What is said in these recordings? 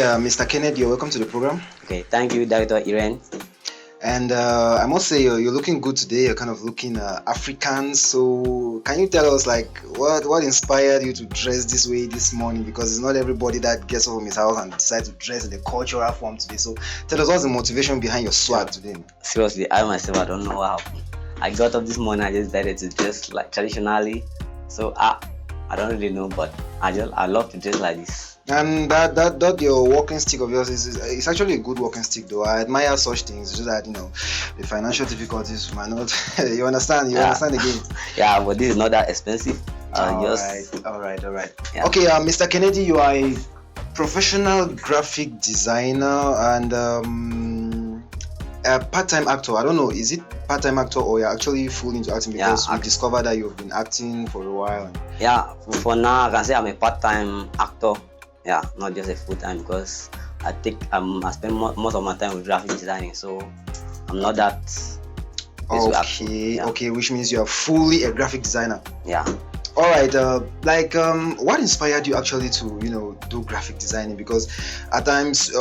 Mr. Kenneth, you're welcome to the program. Okay, thank you, Director Irene. And I must say, you're looking good today. You're kind of looking African. So, can you tell us, like, what inspired you to dress this way this morning? Because it's not everybody that gets up from his house and decides to dress in the cultural form today. So, tell us what's the motivation behind your swag today? Seriously, I myself, I don't know what happened. I got up this morning, I just decided to dress like traditionally. So, I don't really know, but I love to dress like this. And that your walking stick of yours is actually a good walking stick, though. I admire such things. It's just that the financial difficulties might not. You understand? You understand the game. Yeah, but this is not that expensive. All right. Yeah. Okay, Mr. Kennedy, you are a professional graphic designer and a part-time actor. I don't know, is it part-time actor or you're actually full into acting? Because we discovered that you've been acting for a while. Yeah, for now I can say I'm a part-time actor. Yeah, not just a full-time, because I spend most of my time with graphic designing, so I'm not that. Okay, which means you are fully a graphic designer. Yeah. All right. What inspired you actually to do graphic designing? Because at times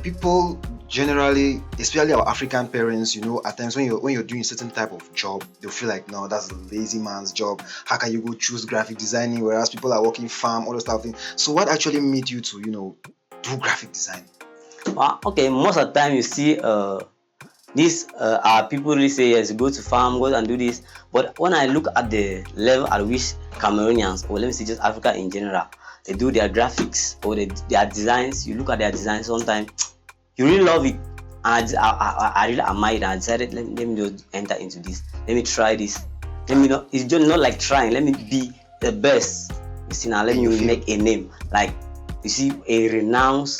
people generally, especially our African parents, at times when you're doing a certain type of job, they'll feel like, no, that's a lazy man's job. How can you go choose graphic designing whereas people are working farm, all those stuff? So what actually made you to do graphic design? Okay, most of the time you see people really say yes, go to farm, go and do this. But when I look at the level at which Cameroonians, or let me say just Africa in general, they do their graphics or their designs, you look at their designs sometimes, you really love it. And I really admire it. And I decided, let me just enter into this. Let me try this. It's just not like trying. Let me be the best. You see, now let me make a name. Like, you see, a renowned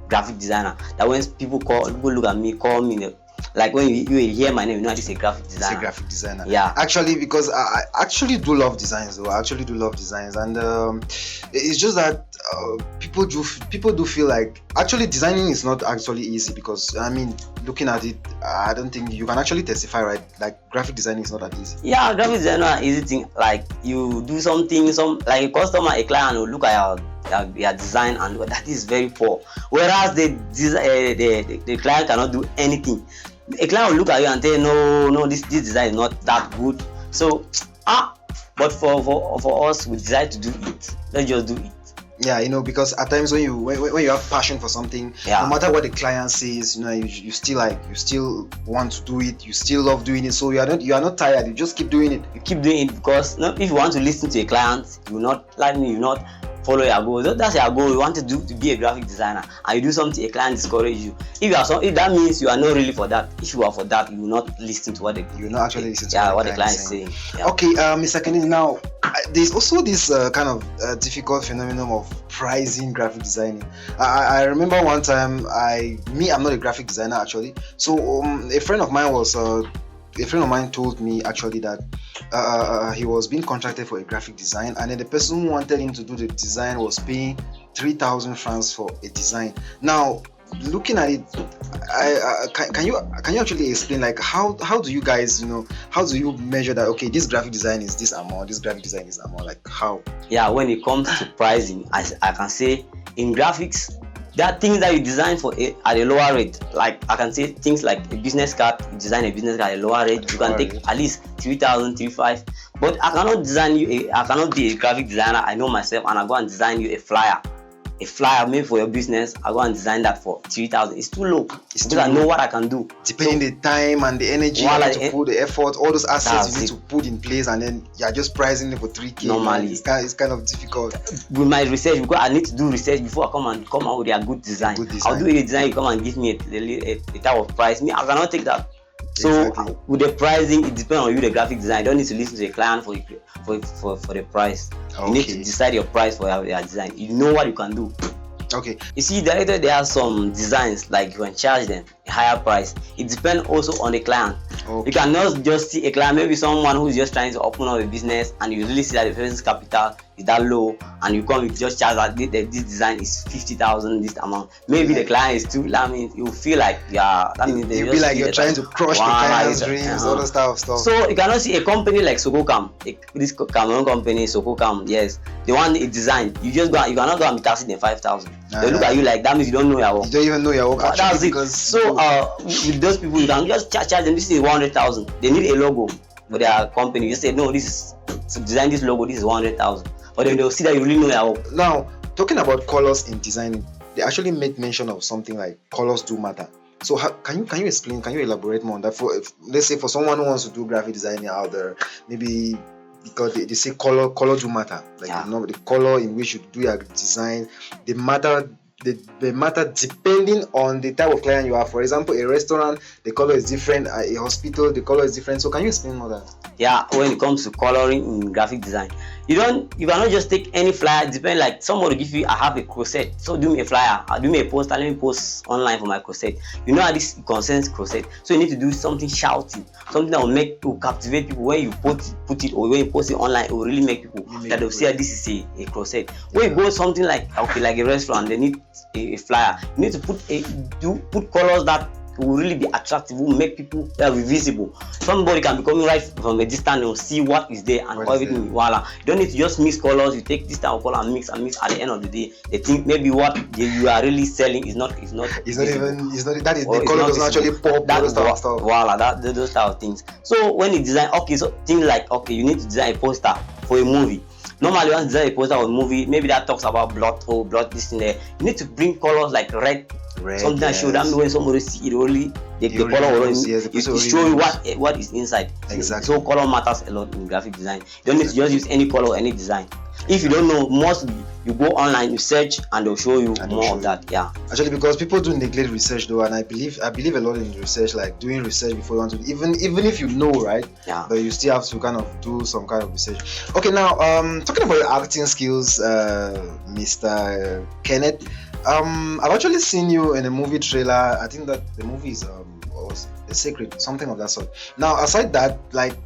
graphic designer. That when people look at me, call me, like when you hear my name, you know this is a graphic designer. It's a graphic designer. Yeah. Actually, because I actually do love designs, though. I actually do love designs, and it's just that people do feel like actually designing is not actually easy. Because looking at it, I don't think you can actually testify, right? Like graphic designing is not that easy. Yeah, graphic designer is easy thing. Like you do something, like a customer, a client will look at your design and that is very poor. Whereas the client cannot do anything. A client will look at you and say, no, this design is not that good. So, but for us, we decide to do it. Let's just do it. Yeah, because at times when you have passion for something, no matter what the client says, you still want to do it. You still love doing it. So you are not tired. You just keep doing it. You keep doing it because if you want to listen to a client, you will not follow your goal. That's your goal. You want to be a graphic designer, and you do something, a client discourage you. If that means you are not really for that. If you are for that, you will not listen to what the client is saying. Yeah. Okay, Mr. Kennedy. Now, there's also this kind of difficult phenomenon of pricing graphic designing. I remember one time, I'm not a graphic designer actually. So a friend of mine told me actually that he was being contracted for a graphic design, and then the person who wanted him to do the design was paying 3,000 francs for a design. Now, looking at it, can you actually explain, like, how do you guys how do you measure that? Okay, this graphic design is this amount, this graphic design is amount. Like how? Yeah, when it comes to pricing, I can say in graphics, there are things that you design for at a lower rate. Like I can say things like a business card. You design a business card at a lower rate. You can take at least 3,000, 3,500. But I cannot design you. I cannot be a graphic designer. I know myself, and I go and design you a flyer made for your business. I go and design that for 3,000. It's too low. Because I know what I can do. Depending the time and the energy to put the effort, all those assets you need to put in place, and then you're just pricing it for 3K. Normally, it's kind of difficult. With my research, because I need to do research before I come out with a good design. I'll do a design. You come and give me a type of price. I cannot take that. So with the pricing, it depends on you, the graphic design. You don't need to listen to a client for the price. Okay. You need to decide your price for your design. You know what you can do. Okay. You see, there are some designs like you can charge them higher price. It depends also on the client. Okay. You cannot just see a client, maybe someone who is just trying to open up a business, and you really see that the person's capital is that low, and you come with just charge that this design is 50,000, this amount. Maybe the client is too. I mean, you feel like that means you'll be like you're trying to crush the client's dreams, all that stuff. So you cannot see a company like Sokocam, this Cameroon company, Sokocam. Yes, the one it designed. You cannot go and be taxing them 5,000. They look at you like that means you don't know your work. You don't even know your work. That's it. So with those people, you can just charge them. This is 100,000. They need a logo for their company. You say no, this is to design this logo. This is 100,000. But then they'll see that you really know your work. Now, talking about colors in designing, they actually made mention of something like colors do matter. So can you explain? Can you elaborate more on that? Let's say for someone who wants to do graphic designing out there, maybe because they say color do matter. Like the color in which you do your design, they matter. They matter depending on the type of client you are. For example, a restaurant, the color is different. A hospital, the color is different. So can you explain more that? Yeah, when it comes to coloring in graphic design, you cannot just take any flyer. Depend, like somebody give you, I have a crusade, so do me a flyer, do me a poster, let me post online for my crusade. You know how this concerns crusade, so you need to do something shouting, something that will captivate people. When you put it or when you post it online, it will really make people that they'll see that this is a crusade. When you go something like a restaurant, they need a flyer. You need to put colors that will really be attractive, will make people be visible. Somebody can be coming right from a distance and see what is there and everything. Voila. You don't need to just mix colors. You take this type of color and mix. At the end of the day, they think maybe what you are really selling is not. That is the color doesn't actually pop. Those stuff. Voila, those type of things. So when you design, so things like you need to design a poster for a movie. Normally, once you design a poster for a movie, maybe that talks about blood, this in there. You need to bring colors like red, something that show them when somebody see it, only the color will show you what is inside. Exactly. So color matters a lot in graphic design. You don't need to just use any color or any design. If you don't know, mostly you go online, you search, and they'll show you more of that. Yeah. Actually, because people do neglect research though, and I believe a lot in research, like doing research before you want to, even if you know, right? Yeah. But you still have to kind of do some kind of research. Okay, now talking about your acting skills, Mr. Kenneth. I've actually seen you in a movie trailer. I think that the movie is The Secret, something of that sort. Now, aside that, like,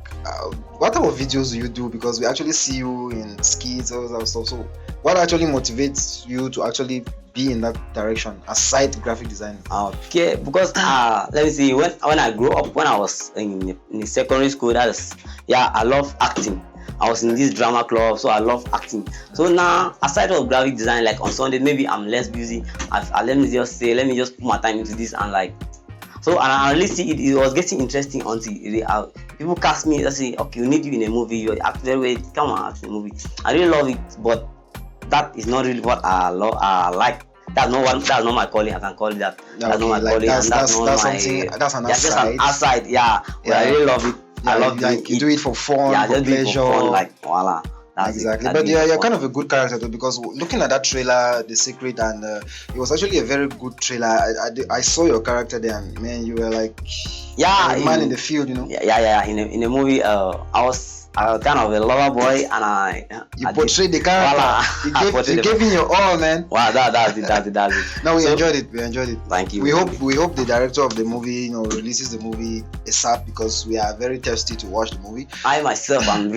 what type of videos do you do? Because we actually see you in skits, all that stuff. So, what actually motivates you to actually be in that direction aside graphic design? Okay, because let me see. When I grew up, when I was in secondary school, I love acting. I was in this drama club, so I love acting. So now, aside of graphic design, like on Sunday, maybe I'm less busy. Let me just put my time into this and like. So and I really see it was getting interesting until people cast me. They say, okay, we need you in a movie. You act very well. Come on, act in a movie. I really love it, but that is not really what I like. That's not my calling. I can call it that. That's not my calling. That's an aside. Yeah. But I really love it. I love like you do it for fun, for pleasure, like voila. Exactly, but you're kind of a good character though, because looking at that trailer, The Secret, and it was actually a very good trailer. I saw your character there, and man, you were like a man in the field, you know. Yeah. In the movie, I was kind of a lover boy, and you portrayed the character. You gave me your all, man. Wow, that's it. No, we enjoyed it. Thank you. We hope the director of the movie, releases the movie ASAP, because we are very thirsty to watch the movie. I myself, I'm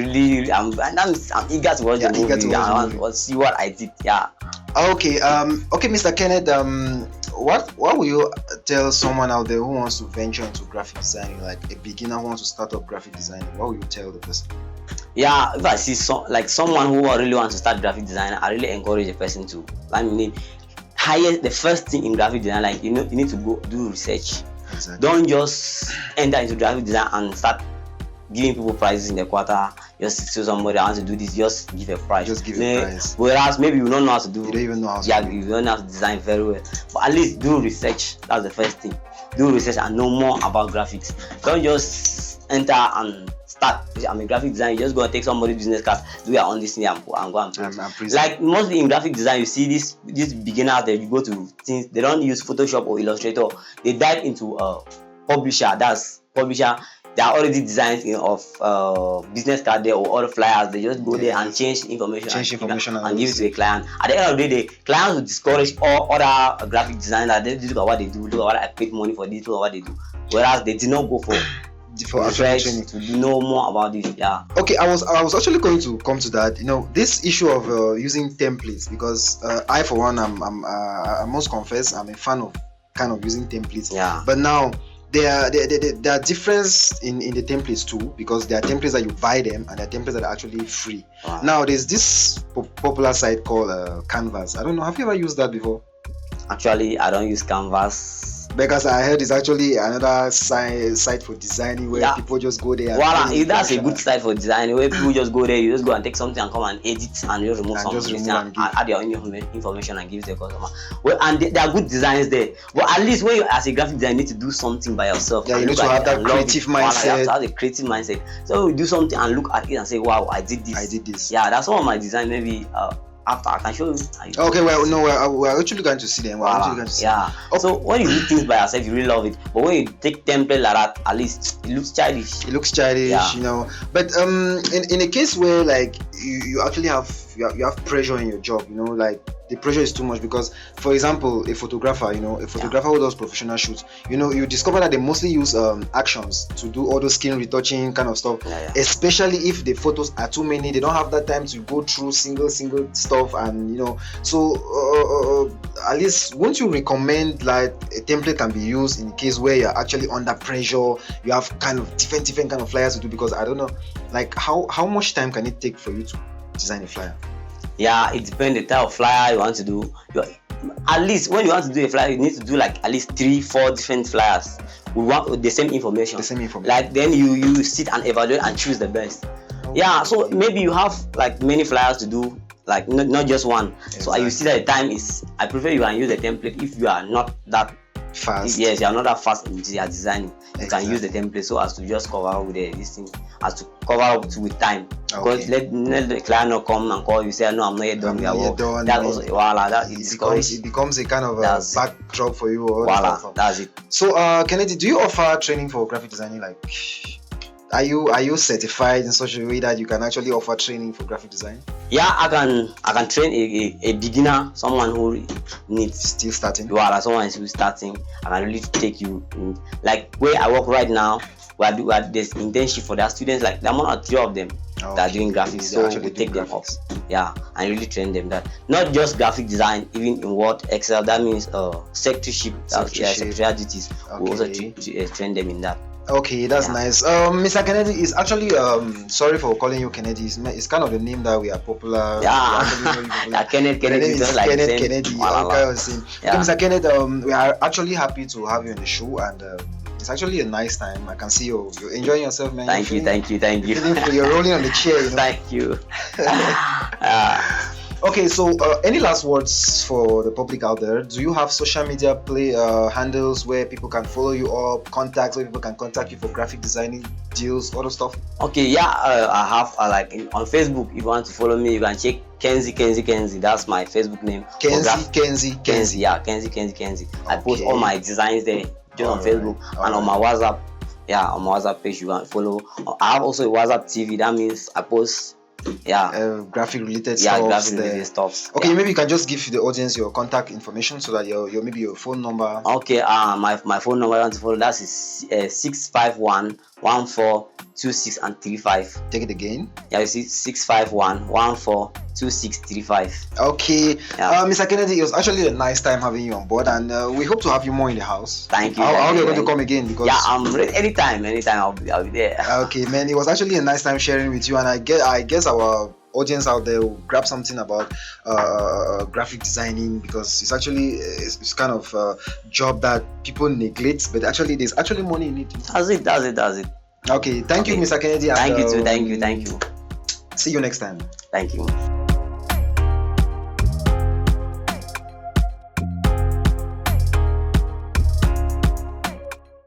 eager to watch the movie. I want to see what I did. Yeah. Okay, Mr. Kenneth, what will you tell someone out there who wants to venture into graphic designing, like a beginner who wants to start up graphic designing? What will you tell the person? Yeah, if I see someone who really wants to start graphic design, I really encourage a person to, the first thing in graphic design, like you need to go do research. Exactly. Don't just enter into graphic design and start giving people prizes in the quarter. Just to somebody that wants to do this, just give a prize. Just give a prize. Whereas maybe you don't know how to do. You don't even know how to. Yeah, you don't know how to design very well. But at least do research. That's the first thing. Do research and know more about graphics. Don't just enter and start. I'm a graphic designer. You just go and take somebody's business card, do your own this thing, and go and print. Like mostly in graphic design, you see this beginners that you go to things. They don't use Photoshop or Illustrator. They dive into publisher. That's publisher. there are already designs of business card there or other flyers. They just go there and change information, and give it to the client. At the end of the day, the clients will discourage all other graphic designers. They look at what they do, look at what I paid money for this, look at what they do. Whereas they did not go for training to know more about this. Yeah. Okay, I was actually going to come to that. This issue of using templates, because I, for one, I must confess, I'm a fan of kind of using templates. Yeah. But now there are difference in the templates too, because there are templates that you buy them and there are templates that are actually free. Wow. Now there's this popular site called Canvas. I don't know. Have you ever used that before? Actually, I don't use Canvas. Because I heard it's actually another site for designing where people just go there. Voilà, that's a good site for design where people just go there, you just go and take something and come and edit and just remove something and add your own information and give it to the customer. Well, and there are good designs there. But at least when you, as a graphic designer, need to do something by yourself. Yeah, you need to have that creative mindset. You have to have a creative mindset. So you do something and look at it and say, wow, I did this. Yeah, that's one of my design. Maybe after I can show you. Okay, well, no, we're actually going to see them. Yeah. Okay. So when you do things by yourself, you really love it. But when you take template like that, at least it looks childish. Yeah. But in a case where like you actually have pressure in your job, like the pressure is too much, because for example, a photographer who does professional shoots, you discover that they mostly use actions to do all those skin retouching kind of stuff. Especially if the photos are too many, they don't have that time to go through single stuff, and so at least won't you recommend like a template can be used in case where you're actually under pressure, you have kind of different kind of flyers to do? Because I don't know, like how much time can it take for you to design a flyer? Yeah, it depends the type of flyer you want to do. At least when you want to do a flyer, you need to do like at least 3-4 different flyers with the same information. Like then you sit and evaluate and choose the best. Yeah, so maybe you have like many flyers to do, like not just one. Exactly. So you see that the time is, I prefer you can use the template if you are not that fast. Yes, you are not that fast in your designing. You can use the template so as to just cover up with this thing, as to cover up with time. Because let the client not come and call you, say no, I'm not yet done. That also it becomes a kind of a backdrop for you. That's it. So Kenneth, do you offer training for graphic designing? Like, are you certified in such a way that you can actually offer training for graphic design? Yeah, I can train a beginner, someone who needs still starting. Someone is still starting. I can really take you like where I work right now. There's internship for their students, like there are 1 or 2 of them that are doing graphics, so we take them up. Yeah, and really train them that not just graphic design, even in Word, Excel. That means secretaryship duties. We also train them in that. Okay, that's nice. Mr. Kennedy is actually sorry for calling you Kennedy. It's kind of the name that we are popular. Yeah, Kenneth. Kennedy. Okay, Mr. Kenneth, we are actually happy to have you on the show, and it's actually a nice time. I can see you're enjoying yourself, man. Thank you. You're rolling on the chair. Thank you. Okay, so any last words for the public out there? Do you have social media handles where people can follow you up, contacts where people can contact you for graphic designing deals, all the stuff? Okay, yeah, I have like on Facebook. If you want to follow me, you can check Kenzie. That's my Facebook name. Kenzie. Yeah, Kenzie. I post all my designs there just on Facebook and on my WhatsApp. Yeah, on my WhatsApp page you can follow. I have also a WhatsApp TV. That means I post graphic related stuff. Okay, maybe you can just give the audience your contact information so that your maybe your phone number. Okay, my phone number I want to follow, that is 651 1426 and 35. Take it again. Yeah, you see 651 1426 35. Okay, Mr. Kennedy, it was actually a nice time having you on board, and we hope to have you more in the house. Thank you. How are you going to come again? Because I'm ready anytime I'll be there. Okay, man, it was actually a nice time sharing with you, and I guess our audience out there will grab something about graphic designing, because it's actually it's kind of a job that people neglect, but actually there's actually money in it. That's it. Okay, thank you, Mr. Kennedy. Thank you. See you next time. Thank you.